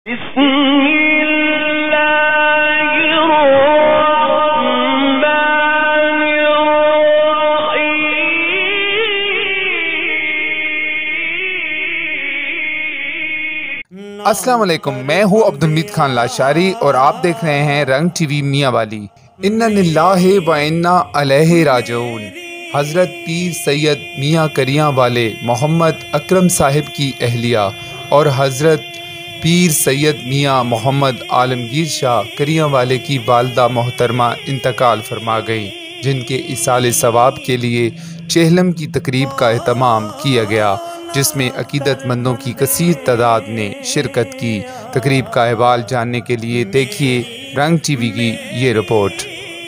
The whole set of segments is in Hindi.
अस्सलाम वालेकुम, मैं हूँ अब्दुल खान लाशारी और आप देख रहे हैं रंग टीवी मियाँ वाली। इन्ना लिल्लाहि व इन्ना अलैहि राजिऊन। हज़रत पीर सैयद मियाँ करियाँ वाले मोहम्मद अकरम साहिब की अहलिया और हज़रत पीर सैयद मियाँ मोहम्मद आलमगीर शाह करियाँ वाले की वालदा मोहतरमा इंतकाल फरमा गई, जिनके इसाले सवाब के लिए चेहलम की तकरीब का एहतमाम किया गया, जिसमें अकीदतमंदों की कसीर तादाद ने शिरकत की। तकरीब का अहवाल जानने के लिए देखिए रंग टीवी की ये रिपोर्ट।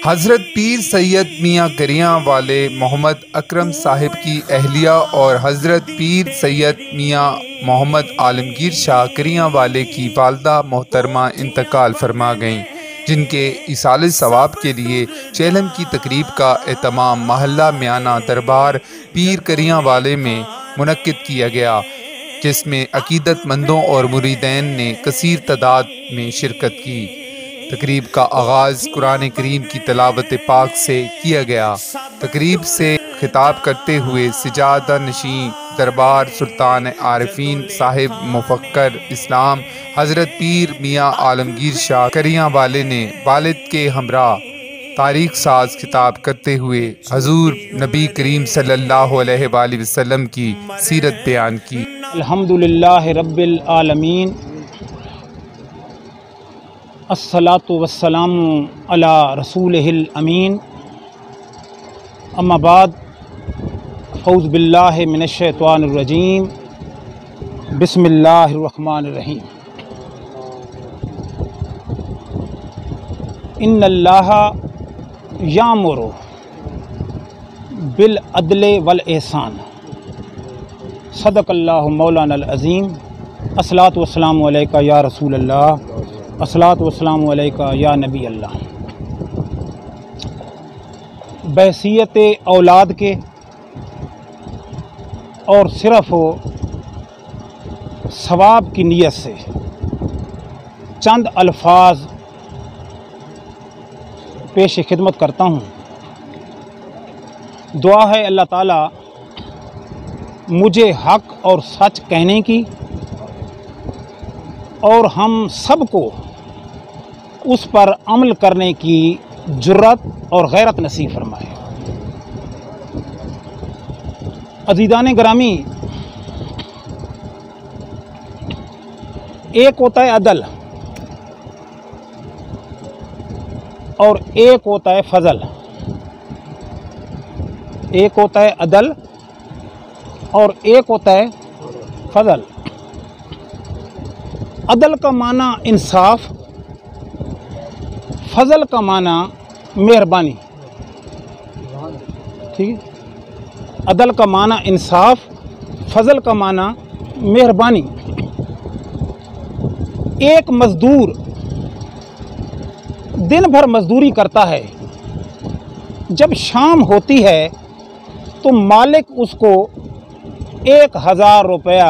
हज़रत पीर सैयद मियाँ करियाँ वाले मोहम्मद अकरम साहिब की अहलिया और हज़रत पीर सैयद मियाँ मोहम्मद आलमगीर शाह करियाँ वाले की वालदा मोहतरमा इंतकाल फरमा गईं, जिनके इसाले सवाब के लिए चेहलम की तकरीब का एहतमाम महल्ला म्याना दरबार पीर करियाँ वाले में मुनक्किद किया गया, जिसमें अकीदतमंदों और मुरीदैन ने कसीर तादाद में शिरकत की। तकरीब का आगाज़ कुरान करीम की तिलावत पाक से किया गया। तकरीब से खिताब करते हुए सिजादा नशीं दरबार सुल्तान आरिफीन साहिब मुफक्कर इस्लाम हज़रत पीर मियाँ आलमगीर शाह करियाँ वाले ने वालिद के हमरा तारीख साज खिताब करते हुए हजूर नबी करीम सल्लल्लाहु अलैहि वसल्लम की सीरत बयान की। अल्हम्दुलिल्लाह रब्बिल आलमीन, अस्सलातु वस्सलामु अला रसूलिहिल अमीन, अम्मा बाद, फ़ौज़ बिल्लाहि मिनश शैतानिर रजीम, बिस्मिल्लाहिर रहमानिर रहीम। इन्नल्लाहा यामुरु बिल अदले वल एहसान, सदक़ल्लाहु मौलानल अज़ीम। अस्सलातु वस्सलामु अलैका या रसूल अल्लाह, अस्सलातु वस्सलामु अलैका या नबी अल्लाह। बहसीयत औलाद के और सिर्फ़ सवाब की नीयत से चंद अल्फाज पेश खिदमत करता हूँ। दुआ है अल्लाह ताला मुझे हक़ और सच कहने की और हम सबको उस पर अमल करने की जुर्रत और गैरत नसीब फरमाए। अज़ीज़ान गिरामी, एक होता है अदल और एक होता है फजल। एक होता है अदल और एक होता है फजल। अदल का माना इंसाफ, फजल का माना मेहरबानी। ठीक है, अदल का माना इंसाफ, फजल का माना मेहरबानी। एक मजदूर दिन भर मजदूरी करता है, जब शाम होती है तो मालिक उसको 1000 रुपया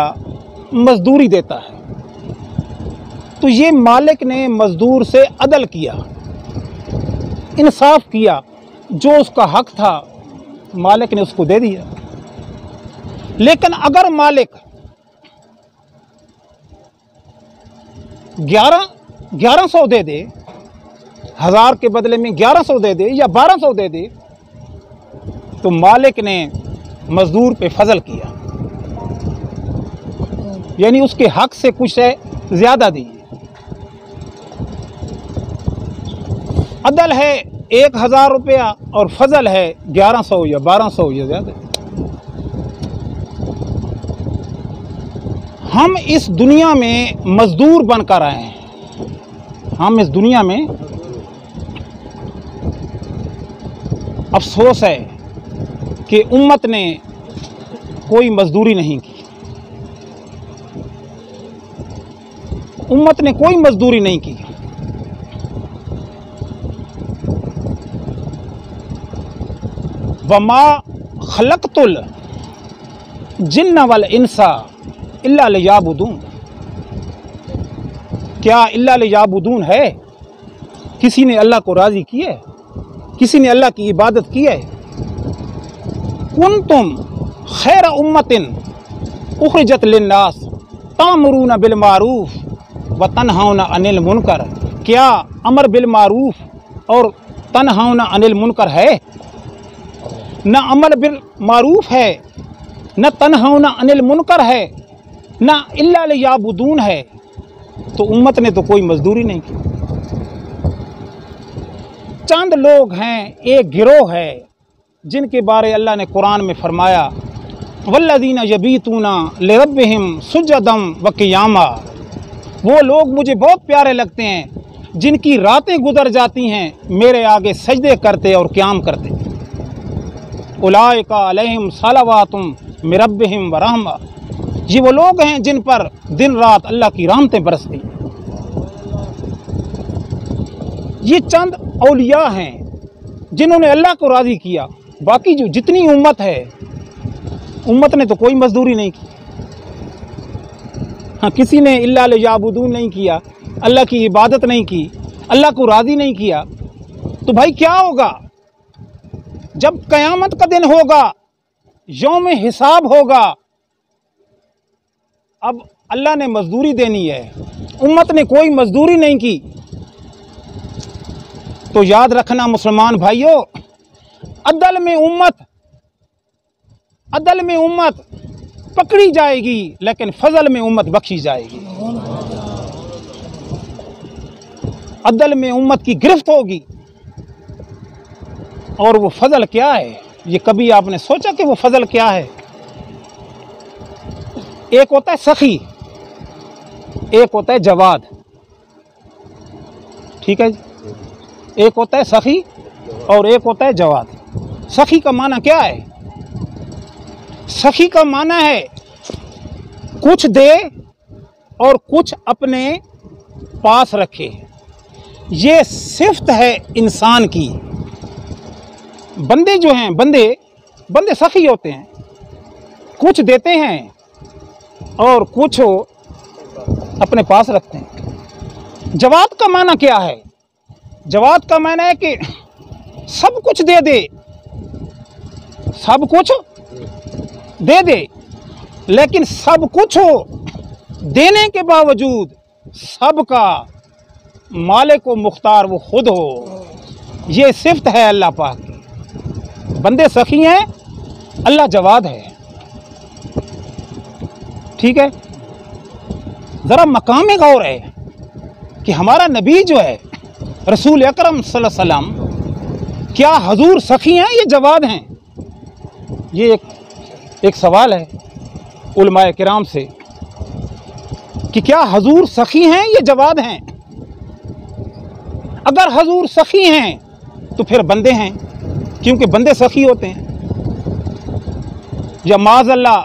मजदूरी देता है। तो ये मालिक ने मजदूर से अदल किया, इंसाफ किया, जो उसका हक था मालिक ने उसको दे दिया। लेकिन अगर मालिक 1100 दे दे, 1000 के बदले में 1100 दे दे या 1200 दे दे, तो मालिक ने मजदूर पे फजल किया, यानी उसके हक से कुछ ज़्यादा दी। अदल है 1000 रुपया और फजल है 1100 या 1200 या ज़्यादा। हम इस दुनिया में मजदूर बनकर आए हैं। हम इस दुनिया में, अफसोस है कि उम्मत ने कोई मजदूरी नहीं की। उम्मत ने कोई मजदूरी नहीं की। वमा खलक़तुल जिन्न वल इंसा इल्ला लियाबुदून। क्या इल्ला लियाबुदून है? किसी ने अल्लाह को राज़ी किया है? किसी ने अल्लाह की इबादत की है? कुंतुम खैर उम्मतिन उखरिजत लिन्नास तामुरूना बिल मारूफ व तनहाउना अनिल मुनकर। क्या अमर बिल मारूफ और तनहाउना अनिल मुनकर है? न अमर बिल मारूफ है, न तनहाउना अनिल मुनकर है, न इल्ला लियाबुदून है। तो उम्मत ने तो कोई मजदूरी नहीं की। चंद लोग हैं, एक गिरोह है, जिनके बारे अल्लाह ने कुरान में फरमाया वल्लज़ीना यबीतूना लिरब्बिहिम सुजदम व क़ियामा। वो लोग मुझे बहुत प्यारे लगते हैं जिनकी रातें गुजर जाती हैं मेरे आगे सजदे करते और क़याम करते। उलाइका अलैहिम सलावातुम मिर रब्बिहिम व रहमा। ये वो लोग हैं जिन पर दिन रात अल्लाह की रहमतें बरसती। ये चंद औलिया हैं जिन्होंने अल्लाह को राज़ी किया। बाकी जो जितनी उम्मत है, उम्मत ने तो कोई मजदूरी नहीं की। हाँ, किसी ने इल्ला लियाबुदून नहीं किया, अल्लाह की इबादत नहीं की, अल्लाह को राज़ी नहीं किया। तो भाई क्या होगा जब क़यामत का दिन होगा, यौम हिसाब होगा? अब अल्लाह ने मजदूरी देनी है, उम्मत ने कोई मजदूरी नहीं की। तो याद रखना मुसलमान भाइयों, अदल में उम्मत पकड़ी जाएगी, लेकिन फजल में उम्मत बख्शी जाएगी। अदल में उम्मत की गिरफ्त होगी। और वो फजल क्या है? ये कभी आपने सोचा कि वो फजल क्या है? एक होता है सखी, एक होता है जवाद। ठीक है जी, एक होता है सखी और एक होता है जवाद। सखी का माना क्या है? सखी का माना है कुछ दे और कुछ अपने पास रखे। ये सिफ्त है इंसान की। बंदे जो हैं, बंदे सखी होते हैं, कुछ देते हैं और कुछ अपने पास रखते हैं। जवाद का माना क्या है? जवाद का माना है कि सब कुछ दे दे, सब कुछ दे दे, लेकिन सब कुछ देने के बावजूद सबका मालिक व मुख्तार वो खुद हो। ये सिफ्त है अल्लाह पाक की। बंदे सखी हैं, अल्लाह जवाद है। ठीक है, ज़रा मकाम गौर है कि हमारा नबी जो है रसूल अकरम सल्लल्लाहु अलैहि वसल्लम, क्या हजूर सखी हैं, ये जवाद हैं? ये एक सवाल है उलमाए किराम से कि क्या हजूर सखी हैं, ये जवाद हैं? अगर हजूर सखी हैं तो फिर बंदे हैं, क्योंकि बंदे सखी होते हैं। या माज़अल्लाह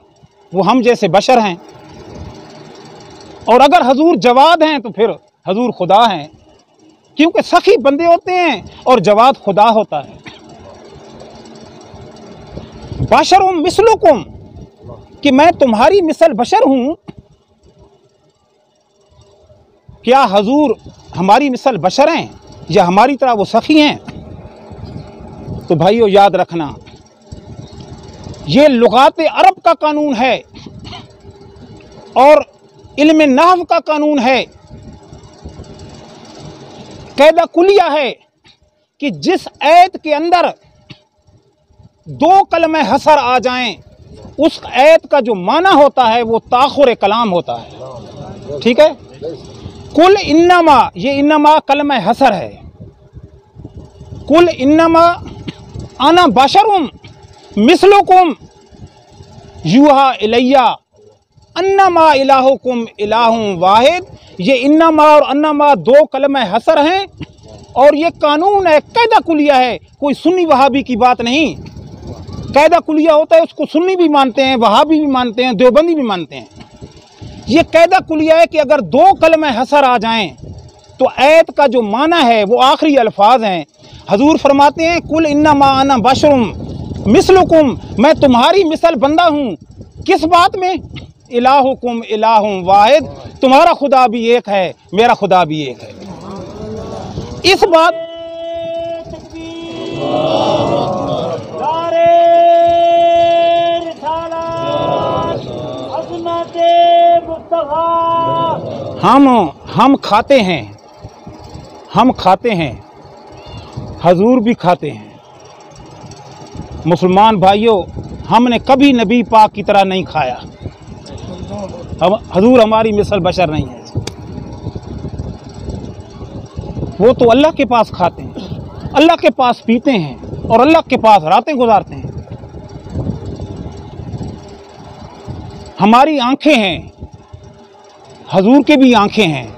वो हम जैसे बशर हैं। और अगर हजूर जवाद हैं तो फिर हजूर खुदा हैं, क्योंकि सखी बंदे होते हैं और जवाद खुदा होता है। बशरुम मिसलुकुम, कि मैं तुम्हारी मिसल बशर हूं। क्या हजूर हमारी मिसल बशर हैं या हमारी तरह वो सखी हैं? तो भाइयों याद रखना, ये लुगात अरब का कानून है और इल्म नहव का कानून है। कायदा कुलिया है कि जिस ऐत के अंदर दो कलमे हसर आ जाएं, उस ऐत का जो माना होता है वो ताखुर कलाम होता है। ठीक है, कुल इन्नमा, ये इन्नमा कलमे हसर है। कुल इन्नमा आना बशरुम मिसलुकुम यूहा इलैया अन्नमा इलाहुकुम इलाहुम वाहिद। ये इन्नमा और अन्नमा दो कलमे हसर हैं और ये कानून है, कायदा कुलिया है। कोई सुन्नी वहाबी की बात नहीं। कायदा कुलिया होता है, उसको सुन्नी भी मानते हैं, वहाबी भी मानते हैं, देवबंदी भी मानते हैं। ये कायदा कुलिया है कि अगर दो कलमे हसर आ जाएं तो ऐत का जो माना है वो आखिरी अल्फाज हैं। हजूर फरमाते हैं कुल इन्नमा अना बशरुम मिसलुकुम, मैं तुम्हारी मिसल बंदा हूँ। किस बात में? इलाहुकुम इलाहुम वाहिद, तुम्हारा खुदा भी एक है, मेरा खुदा भी एक है। इस बात हम खाते हैं, हम खाते हैं, हजूर भी खाते हैं। मुसलमान भाइयों, हमने कभी नबी पाक की तरह नहीं खाया। हजूर हमारी मिसल बशर नहीं है। वो तो अल्लाह के पास खाते हैं, अल्लाह के पास पीते हैं और अल्लाह के पास रातें गुजारते हैं। हमारी आंखें हैं, हजूर के भी आंखें हैं।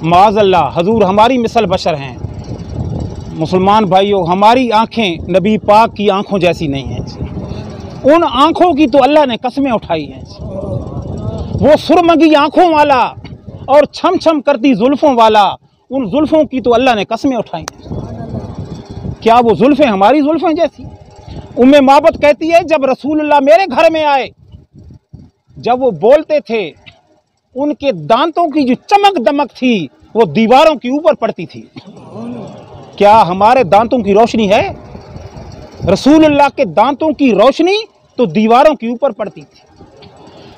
माज़अल्लाह, हजूर हमारी मिसल बशर हैं। मुसलमान भाइयों, हमारी आंखें नबी पाक की आंखों जैसी नहीं हैं। उन आंखों की तो अल्लाह ने कसमें उठाई हैं। वो सुरमगी आंखों वाला और छम छम करती जुल्फों वाला, उन जुल्फों की तो अल्लाह ने कसमें उठाई हैं। क्या वो जुल्फें हमारी जुल्फें जैसी? उम्मे माबद कहती है, जब रसूलुल्लाह मेरे घर में आए, जब वो बोलते थे, उनके दांतों की जो चमक दमक थी वो दीवारों के ऊपर पड़ती थी। क्या हमारे दांतों की रोशनी है? रसूलुल्लाह के दांतों की रोशनी तो दीवारों के ऊपर पड़ती थी।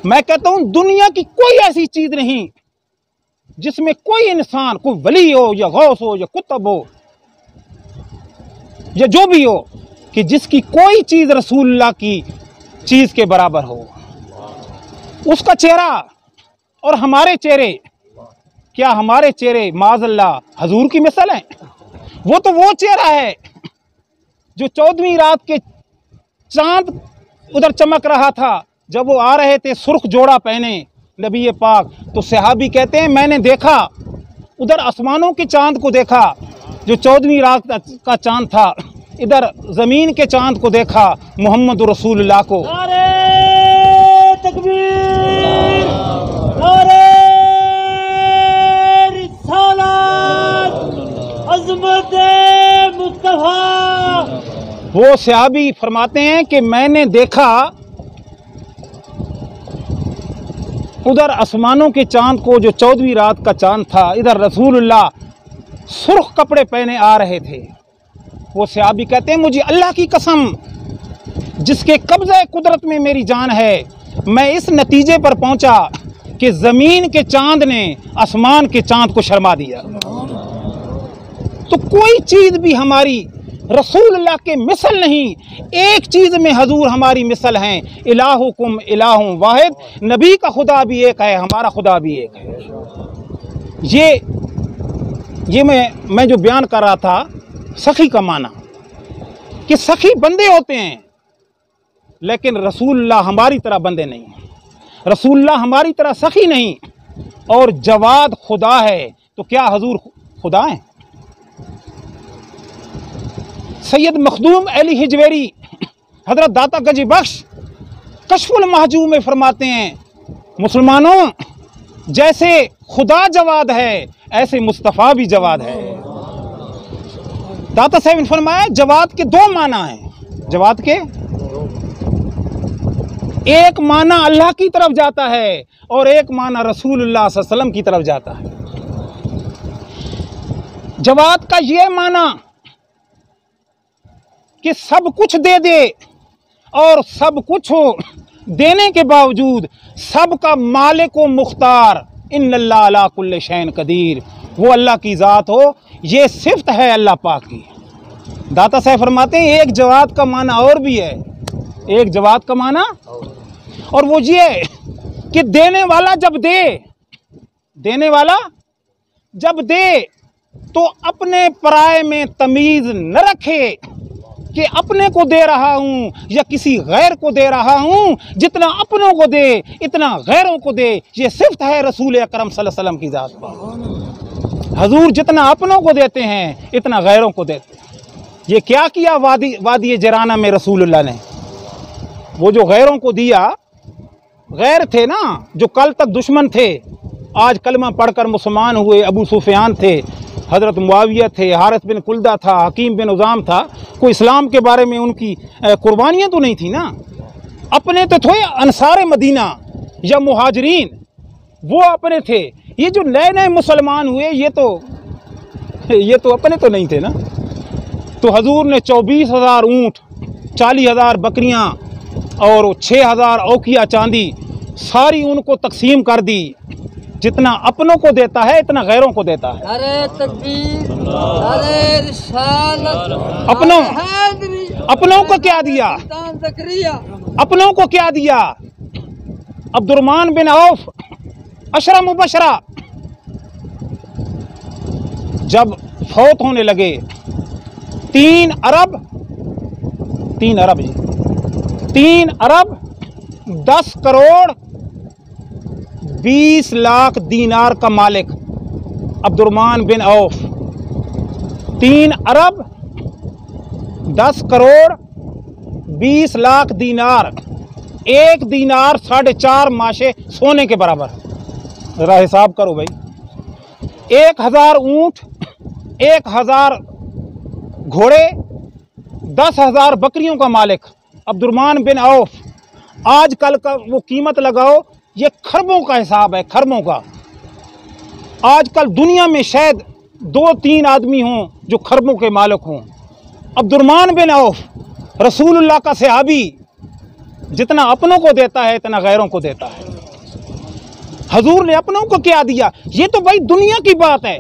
मैं कहता हूं, दुनिया की कोई ऐसी चीज नहीं जिसमें कोई इंसान, कोई वली हो या गौस हो या कुतुब हो या जो भी हो, कि जिसकी कोई चीज रसूलुल्लाह की चीज के बराबर हो। उसका चेहरा और हमारे चेहरे, क्या हमारे चेहरे माज़अल्लाह हजूर की मिसल हैं? वो तो वो चेहरा है जो 14वीं रात के चांद उधर चमक रहा था, जब वो आ रहे थे सुर्ख जोड़ा पहने नबी पाक, तो सहाबी कहते हैं, मैंने देखा उधर आसमानों के चांद को देखा जो 14वीं रात का चांद था, इधर जमीन के चांद को देखा मोहम्मद रसूलुल्लाह को। नारे तकबीर, नारे रिसालत, अज़मत मुस्तफा। वो सहाबी फरमाते हैं कि मैंने देखा उधर आसमानों के चांद को जो 14वीं रात का चांद था, इधर रसूलुल्लाह सुर्ख कपड़े पहने आ रहे थे। वो सहाबी कहते हैं, मुझे अल्लाह की कसम जिसके कब्ज़े कुदरत में मेरी जान है, मैं इस नतीजे पर पहुंचा कि ज़मीन के चांद ने आसमान के चांद को शर्मा दिया। तो कोई चीज़ भी हमारी रसूलुल्लाह के मिसल नहीं। एक चीज़ में हजूर हमारी मिसल हैं, इलाहुकुम इलाहुम वाहिद, नबी का खुदा भी एक है, हमारा खुदा भी एक है। ये मैं जो बयान कर रहा था, सखी का माना कि सखी बंदे होते हैं, लेकिन रसूलुल्लाह हमारी तरह बंदे नहीं, रसूलुल्लाह हमारी तरह सखी नहीं। और जवाद खुदा है, तो क्या हजूर खुदा हैं? सैयद मखदूम अली हिजवेरी हजरत दाता गंजी बख्श कशफुल महजूब में फरमाते हैं, मुसलमानों, जैसे खुदा जवाद है ऐसे मुस्तफ़ा भी जवाद है। दाता साहब ने फरमाया, जवाद के दो माना हैं। जवाद के एक माना अल्लाह की तरफ जाता है और एक माना रसूलुल्लाह सल्लल्लाहु अलैहि वसल्लम की तरफ जाता है। जवाद का ये माना कि सब कुछ दे दे और सब कुछ हो देने के बावजूद सबका मालिक व मुख्तार, इन्नल्लाह अला कुल्ले शैइन कदीर, वो अल्लाह की ज़ात हो, ये सिफ्त है अल्लाह पाक की। दाता साहब फरमाते हैं, एक जवाद का माना और भी है, एक जवाद का माना, और वो ये कि देने वाला जब दे, देने वाला जब दे तो अपने पराये में तमीज़ न रखे कि अपने को दे रहा हूँ या किसी गैर को दे रहा हूँ। जितना अपनों को दे इतना गैरों को दे, ये सिफ्त है रसूल अकरम सल्लल्लाहु अलैहि वसल्लम की ज़ात पर। हजूर जितना अपनों को देते हैं इतना गैरों को देते हैं। ये क्या किया वादी जराना में रसूलुल्लाह ने? वो जो गैरों को दिया, गैर थे ना जो कल तक दुश्मन थे, आज कलमा पढ़कर मुसलमान हुए। अबू सुफियान थे, हज़रत मुआविया थे, हारिस बिन कुल्दा था, हकीम बिन उज़ाम था। कोई इस्लाम के बारे में उनकी कुर्बानियाँ तो नहीं थी ना। अपने तो थे अंसार मदीना, या मुहाजिरीन वो अपने थे। ये जो नए नए मुसलमान हुए ये तो अपने तो नहीं थे ना। तो हजूर ने 24,000 ऊँट, 40,000 बकरियां और 6,000 औकिया चांदी सारी उनको तकसीम कर दी। जितना अपनों को देता है इतना गैरों को देता है। अरे तकबीर, अरे रिसालत, अपनों को क्या दिया? अपनों को क्या दिया? Abdurrahman bin of Ashara Mubashra जब फौत होने लगे 3 अरब 10 करोड़ 20 लाख दीनार का मालिक अब्दुर्रहमान बिन औफ। 3 अरब 10 करोड़ 20 लाख दीनार। एक दीनार 4.5 माशे सोने के बराबर। जरा हिसाब करो भाई। 1000 ऊंट, 1000 घोड़े, 10,000 बकरियों का मालिक अब्दुर्रहमान बिन औफ। आजकल का वो कीमत लगाओ, ये खरबों का हिसाब है, खरबों का। आजकल दुनिया में शायद 2-3 आदमी हों जो खरबों के मालिक हों। अब्दुर्रहमान बिन औफ रसूलुल्लाह का सहाबी, जितना अपनों को देता है इतना गैरों को देता है। हजूर ने अपनों को क्या दिया? ये तो भाई दुनिया की बात है।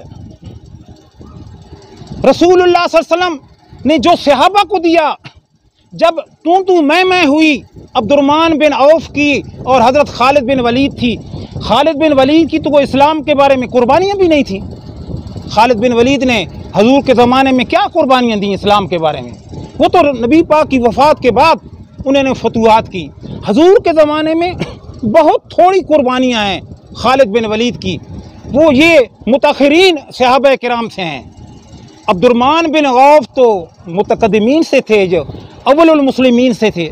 रसूलुल्लाह सल्लल्लाहु अलैहि वसल्लम ने जो सहाबा को दिया, जब तू मैं हुई अब्दुर्रहमान बिन औफ की और हज़रत खालिद बिन वलीद थी। खालिद बिन वलीद की तो वो इस्लाम के बारे में कुर्बानियाँ भी नहीं थी। खालिद बिन वलीद ने हजूर के ज़माने में क्या कुर्बानियाँ दी इस्लाम के बारे में? वो तो नबी पाक की वफ़ात के बाद उन्होंने फतुहात की। हजूर के ज़माने में बहुत थोड़ी कुर्बानियाँ हैं खालिद बिन वलीद की। वो ये मुतअखिरीन सहाबा किराम से हैं। अब्दुर्रहमान बिन औफ तो मुतकद्दिमीन से थे, जो अव्वलुल मुस्लिमीन से थे।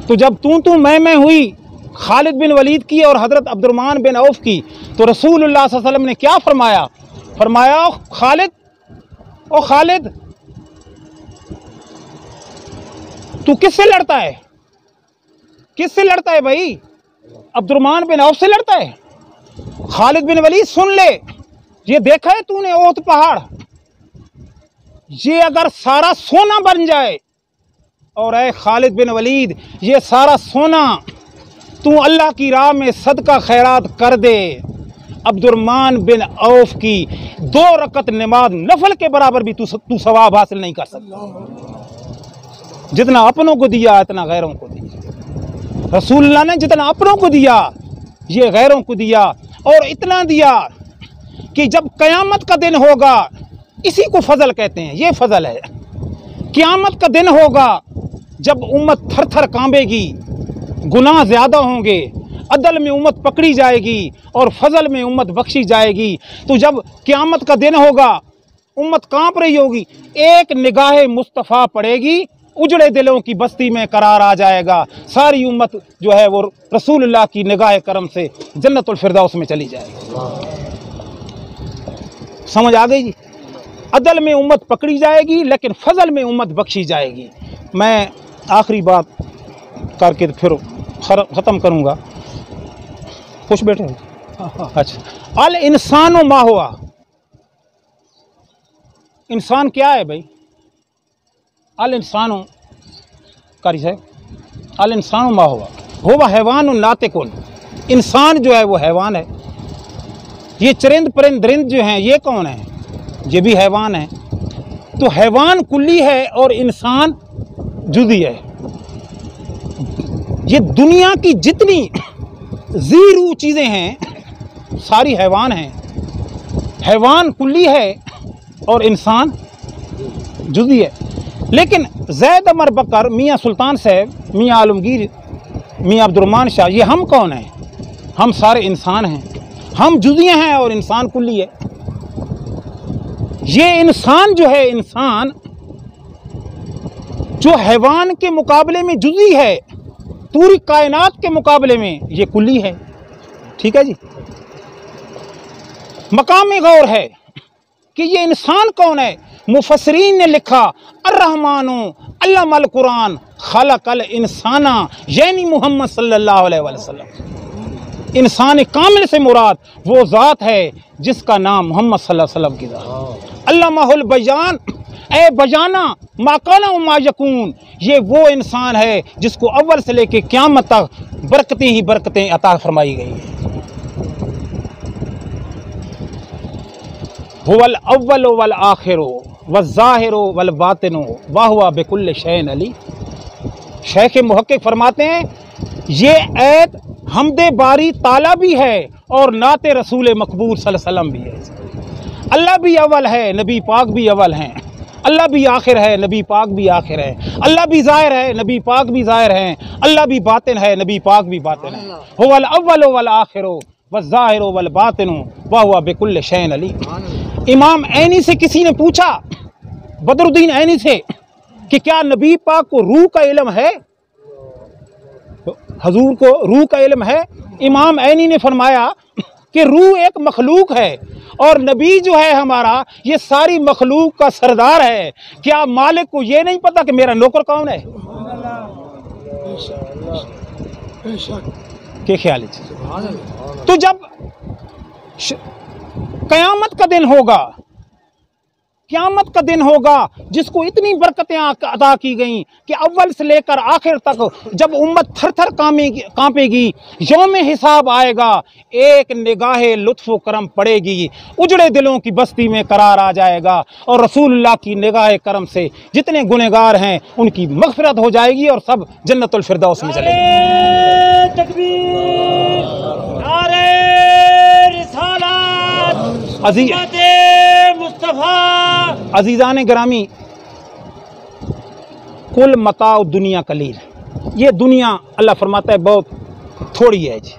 तो जब तू मैं हुई खालिद बिन वलीद की और हज़रत अब्दुर्रहमान बिन औफ की, तो रसूलुल्लाह सल्लल्लाहु अलैहि वसल्लम ने क्या फरमाया? खालिद तू किससे लड़ता है? किससे लड़ता है भाई? अब्दुर्रहमान बिन औफ से लड़ता है? खालिद बिन वलीद सुन ले, ये देखा है तूने ओत पहाड़, ये अगर सारा सोना बन जाए, और ऐ खालिद बिन वलीद ये सारा सोना तू अल्लाह की राह में सदका खैरात कर दे, अब्दुर्रहमान बिन औफ की 2 रकत नमाज नफल के बराबर भी तू सवाब हासिल नहीं कर सकता। जितना अपनों को दिया इतना गैरों को दिया। रसूलुल्लाह ने जितना अपनों को दिया ये गैरों को दिया, और इतना दिया कि जब क़यामत का दिन होगा, इसी को फजल कहते हैं, ये फजल है। क़यामत का दिन होगा जब उम्मत थर थर कांपेगी, गुनाह ज़्यादा होंगे, अदल में उम्मत पकड़ी जाएगी और फजल में उम्मत बख्शी जाएगी। तो जब क़यामत का दिन होगा उम्मत कांप रही होगी, एक निगाह मुस्तफ़ा पड़ेगी, उजड़े दिलों की बस्ती में करार आ जाएगा। सारी उम्मत जो है वो रसूलुल्लाह की निगाह करम से जन्नतुल फिरदौस में चली जाएगी। समझ आ गई जी? अदल में उम्मत पकड़ी जाएगी लेकिन फजल में उम्मत बख्शी जाएगी। मैं आखिरी बात करके फिर ख़त्म करूँगा। खुश बैठे? अच्छा, अल इंसानो मा हुआ। इंसान क्या है भाई? अल इंसानो कारी है, अल इंसानो मा हुआ हैवान नातिकुन। इंसान जो है वो हैवान है। ये चरिंद परिंद दरिंद जो हैं ये कौन है? ये भी हैवान है। तो हैवान कुल्ली है और इंसान जुज़ी है। ये दुनिया की जितनी ज़ीरू चीज़ें हैं सारी हैवान हैं। हैवान कुल्ली है और इंसान जुज़ी है। लेकिन ज़ैद अमर बकर, मियाँ सुल्तान साहब, मियाँ आलमगीर, मियाँ अब्दुर्रहमान शाह, ये हम कौन हैं? हम सारे इंसान हैं। हम जुज़ियाँ हैं और इंसान कुल्ली है। ये इंसान जो है, इंसान जो हैवान के मुकाबले में जुज़ी है, पूरी कायनात के मुकाबले में ये कुल्ली है। ठीक है जी? मकाम गौर है कि ये इंसान कौन है। मुफस्सिरीन ने लिखा अर्रहमानु अल्लामल कुरान खलकल इंसाना, यानी मोहम्मद सल्लल्लाहु अलैहि वसल्लम। इंसान कामिल से मुराद वो ज़ात है जिसका नाम मोहम्मद सल्लल्लाहु अलैहि वसल्लम की ज़ात। अल्लामाहुल बयान, ए बयाना माकाना मा यकून, ये वो इंसान है जिसको अव्वल से लेके क़यामत तक बरकतें ही बरकतें अता फरमाई गई हैं। हुवल अव्वल वल आखिरो वज़्ज़ाहिरो वल बातिनो वहुवा बिकुल्लि शैइन अली। शेख मुहक्किक फरमाते हैं ये ऐत हमदे बारी ताला भी है और नाते रसूल मकबूल सल्लल्लाहु अलैहि वसल्लम भी है। अल्लाह भी अव्वल है, नबी पाक भी अव्वल हैं। अल्लाह भी आखिर है, नबी पाक भी आखिर है। अल्लाह भी ज़ाहिर है, नबी पाक भी ज़ाहिर हैं। अल्लाह भी बातिन है, नबी पाक भी बातिन है। हुवल अव्वल वल आखिरो वज़्ज़ाहिरो वल बातिनो वहुवा बिकुल्लि शैइन अली। इमाम ऐनी से किसी ने पूछा, बदरुद्दीन ऐनी से, कि क्या नबी पाक को रूह का इल्म है? हजूर को रूह का इल्म है? इमाम ऐनी ने फरमाया कि रूह एक मखलूक है और नबी जो है हमारा ये सारी मखलूक का सरदार है। क्या मालिक को ये नहीं पता कि मेरा नौकर कौन है? क्या ख्याल है? तो जब क़यामत का दिन होगा, क़यामत का दिन होगा जिसको इतनी बरकतें अता की गई कि अव्वल से लेकर आखिर तक जब उम्मत थर थर कांपेगी, यौम हिसाब आएगा, एक निगाहे लुत्फ़ व करम पड़ेगी, उजड़े दिलों की बस्ती में करार आ जाएगा और रसूलुल्लाह की निगाह करम से जितने गुनहगार हैं उनकी मग़फ़िरत हो जाएगी और सब जन्नतुल फ़िरदौस में चलेंगे। तकबीर, नारे रिसालत, मुस्तफा। अजीज़ान गिरामी, कुल मताउ दुनिया कलील, ये दुनिया अल्लाह फरमाता है बहुत थोड़ी है जी,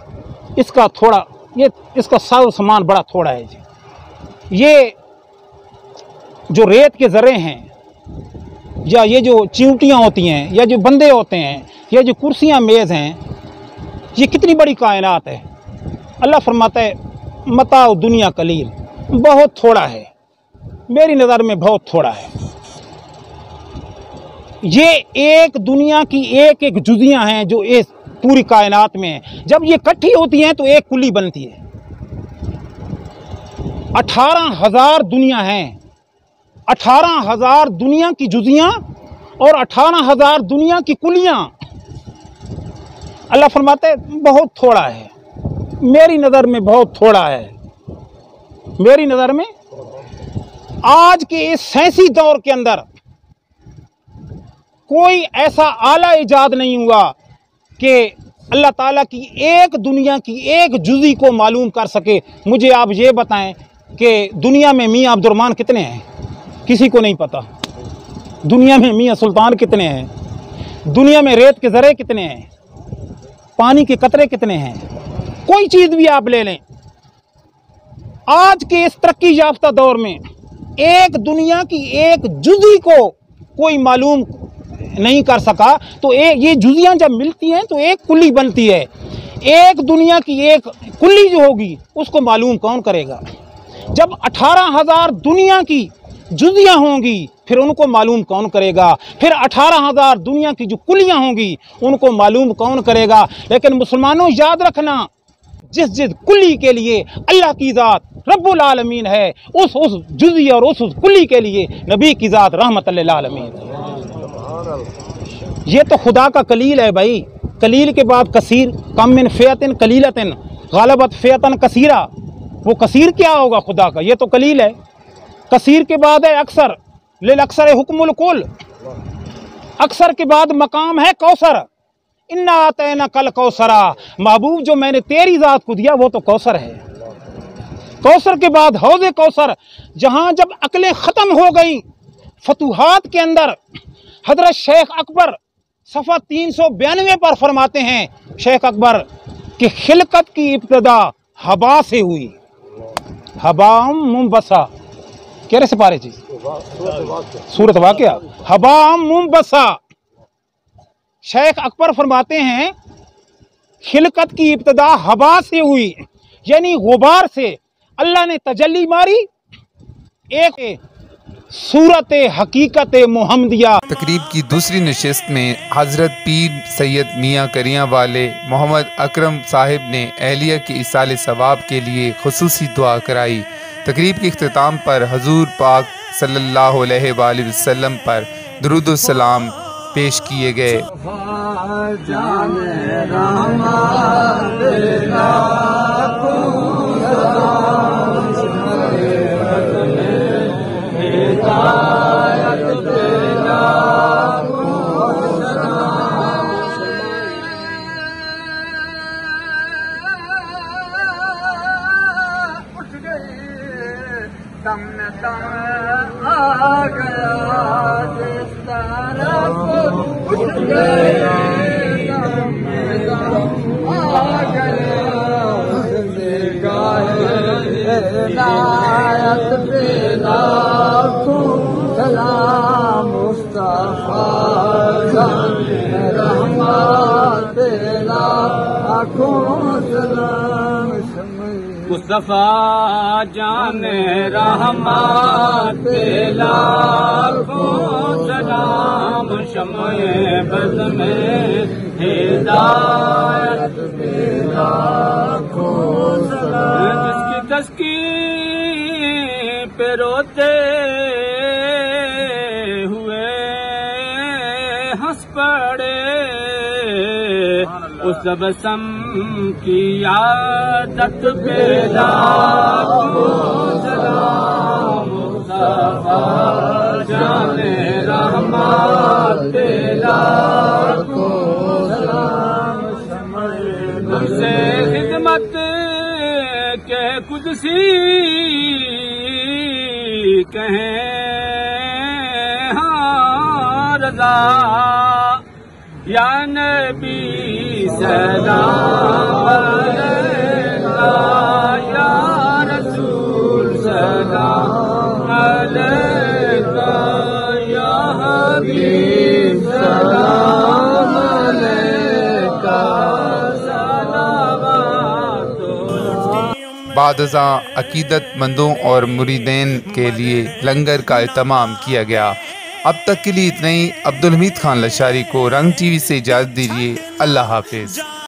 इसका थोड़ा, ये इसका साजो सामान बड़ा थोड़ा है जी। ये जो रेत के ज़र्रे हैं या ये जो चिंटियाँ होती हैं या जो बंदे होते हैं या जो कुर्सियाँ मेज़ हैं, ये कितनी बड़ी कायनात है। अल्लाह फरमाता है मताउ दुनिया कलील, बहुत थोड़ा है, मेरी नज़र में बहुत थोड़ा है। ये एक दुनिया की एक एक जुजियाँ हैं जो इस पूरी कायनात में हैं। जब ये इकट्ठी होती हैं तो एक कुल्ली बनती है। 18,000 दुनिया हैं, 18,000 दुनिया की जुजियाँ और 18,000 दुनिया की कुलियाँ। अल्लाह फरमाते हैं बहुत थोड़ा है, मेरी नज़र में बहुत थोड़ा है, मेरी नज़र में। आज के इस साइंसी दौर के अंदर कोई ऐसा आला इजाद नहीं हुआ कि अल्लाह ताला की एक दुनिया की एक जुज़ी को मालूम कर सके। मुझे आप ये बताएं कि दुनिया में मियाँ अब्दुर्रहमान कितने हैं? किसी को नहीं पता। दुनिया में मियाँ सुल्तान कितने हैं? दुनिया में रेत के ज़रे कितने हैं? पानी के कतरे कितने हैं? कोई चीज़ भी आप ले लें, आज के इस तरक्की याफ्ता दौर में एक दुनिया की एक जुज़ी को कोई मालूम नहीं कर सका। तो ये जुजियाँ जब मिलती हैं तो एक कुल्ली बनती है। एक दुनिया की एक कुल्ली जो होगी उसको मालूम कौन करेगा? जब 18,000 दुनिया की जुजियाँ होंगी फिर उनको मालूम कौन करेगा? फिर 18,000 दुनिया की जो कुलियाँ होंगी उनको मालूम कौन करेगा? लेकिन मुसलमानों याद रखना, जिस जिस कुल्ली के लिए अल्लाह की ज़ात रब्बुल आलमीन है, उस जुज़ी और उस कुल्ली के लिए नबी की ज़ात रहमतुल लिल आलमीन। ये तो खुदा का कलील है भाई। कलील के बाद कसीर, कम मिन फ़ियतिन कलीलतिन ग़लबत फ़ियतन कसीरा। वो कसीर क्या होगा खुदा का? ये तो कलील है। कसीर के बाद है अक्सर, लिल अक्सर हुक्मुल कुल। अक्सर के बाद मकाम है कौसर। इन्ना आतैना कल कौसरा, महबूब जो मैंने तेरी ज़ात को दिया वो तो कौसर है। कौसर के बाद हौज़े कौसर, जहाँ जब अक्लें ख़त्म हो गई फतूहात के अंदर, हज़रत शेख अकबर सफ़ा 392 पर फरमाते हैं शेख अकबर कि खिलकत की इब्तिदा हवा से हुई। हबाम मुंबसा, कह रहे सिपारे चीज सूरत वाक़या, हबाम मुंबसा। शेख अकबर फरमाते हैं खिलकत की इब्तिदा हवा से हुई, यानी गुबार से अल्लाह ने तजल्ली मारी, एक सूरत हकीकत मोहम्मदिया। तकरीब की दूसरी नशिस्त में हज़रत पीर सैयद मियाँ करियाँ वाले मोहम्मद अकरम साहिब ने अहलिया के इसाले सवाब के लिए खुसूसी दुआ कराई। तकरीब के इख्तिताम पर हजूर पाक सल्लल्लाहु अलैहि वसल्लम पर दुरूद व सलाम पेश किए गए। आ गया जिस तरफ उठ गए आ गए नायत पे लाखों सलाम मुस्तफा रहमत लाखों सलाम मुस्तफा जाने रहमत लाखों सलाम शम्ए बज़ में हिदायत लाखों सलाम जिसकी तस्की पे रोते हुए हंस पड़े उस बसम की आदत पे लाखों सलाम मुस्तफा जाने रहमत लाखों सलाम तुमसे खिदमत के कुदसी कहें हाँ रज़ा या नबी सलाम अलैका या रसूल सलाम अलैका या हबीब सलाम अलैका बादज़ा अकीदतमंदों और मुरीदैन के लिए लंगर का एहतमाम किया गया। अब तक के लिए इतना ही। अब्दुल हमीद खान लाशारी को रंग टीवी से इजाज़त दीजिए। अल्लाह हाफिज़।